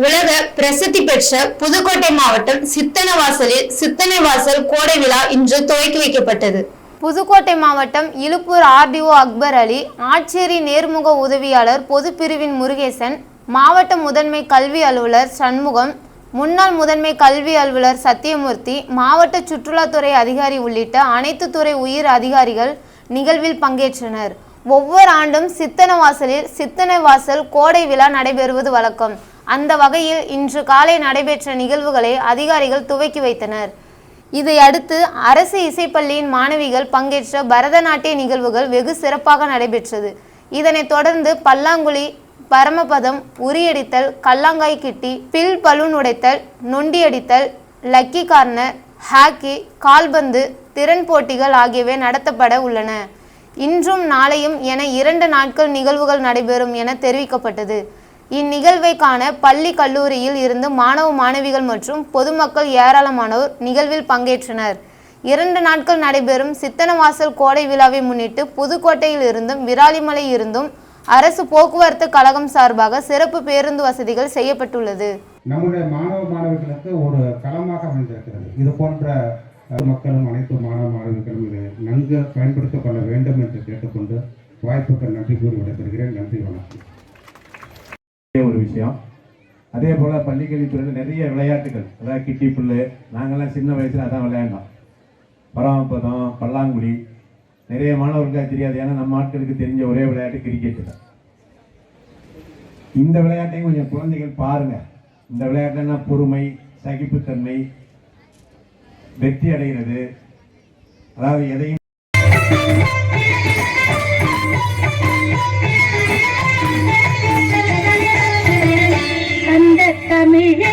உலக பிரசித்தி பெற்ற புதுக்கோட்டை மாவட்டம் சித்தனவாசலில் சித்தனைவாசல் கோடை விழா இன்று துவக்கி வைக்கப்பட்டது. புதுக்கோட்டை மாவட்டம் இலுப்பூர் ஆர்டிஓ அக்பர் அலி, ஆட்சியரி நேர்முக உதவியாளர் பொதுப்பிரிவின் முருகேசன், மாவட்ட முதன்மை கல்வி அலுவலர் சண்முகம், முன்னாள் முதன்மை கல்வி அலுவலர் சத்தியமூர்த்தி, மாவட்ட சுற்றுலாத்துறை அதிகாரி உள்ளிட்ட அனைத்து துறை உயர் அதிகாரிகள் நிகழ்வில் பங்கேற்றனர். ஒவ்வொரு ஆண்டும் சித்தனவாசலில் சித்தனைவாசல் கோடை விழா நடைபெறுவது வழக்கம். அந்த வகையில் இன்று காலை நடைபெற்ற நிகழ்வுகளை அதிகாரிகள் துவக்கி வைத்தனர். இதையடுத்து அரசு இசைப்பள்ளியின் மாணவிகள் பங்கேற்ற பரதநாட்டிய நிகழ்வுகள் வெகு சிறப்பாக நடைபெற்றது. இதனைத் தொடர்ந்து பல்லாங்குழி, பரமபதம், உரியடித்தல், கல்லாங்காய் கிட்டி, பில் பலூன் உடைத்தல், நொண்டியடித்தல், லக்கி கார்னர், ஹாக்கி, கால்பந்து, திறன் போட்டிகள் ஆகியவை நடத்தப்பட உள்ளன. இன்றும் நாளையும் என 2 நாட்கள் நிகழ்வுகள் நடைபெறும் என தெரிவிக்கப்பட்டது. இந்நிகழ்வை காண பள்ளி கல்லூரியில் இருந்து மாணவ மாணவிகள் மற்றும் பொதுமக்கள் ஏராளமானோர் நிகழ்வில் பங்கேற்றனர். 2 நாட்கள் நடைபெறும் சித்தனவாசல் கோடை விழாவை முன்னிட்டு புதுக்கோட்டையில் இருந்தும் விராலிமலை இருந்தும் அரசு போக்குவரத்து கழகம் சார்பாக சிறப்பு பேருந்து வசதிகள் செய்யப்பட்டுள்ளது. நம்முடைய மாணவ மாணவிகளுக்கு ஒரு களமாக அமைந்திருக்கிறது. இது போன்ற மக்களும் அனைத்து மாணவ மாணவிகளும் இதை நன்கு பயன்படுத்திக் கொள்ள வேண்டும் என்று கேட்டுக்கொண்டு வாய்ப்புக்கு நன்றி கூறி விடைபெறுகிறேன். நன்றி, வணக்கம். ஒரு விஷயம். அதே போல் பள்ளிக்கல்வித்துறையில் நிறைய விளையாட்டுகள், அதாவது கிட்டி புல்லு, நாங்கள்லாம் சின்ன வயசில் அதான் விளையாண்டோம். பரமபதம், பல்லாங்குழி, நிறைய மாணவர்களுக்கு தெரியாது. ஏன்னா நம்ம ஆட்களுக்கு தெரிஞ்ச ஒரே விளையாட்டு கிரிக்கெட்டு தான். இந்த விளையாட்டையும் கொஞ்சம் குழந்தைகள் பாருங்கள். இந்த விளையாட்டுனா பொறுமை, சகிப்புத்தன்மை, வெற்றி அடைகிறது, அதாவது எதையும் தமிழே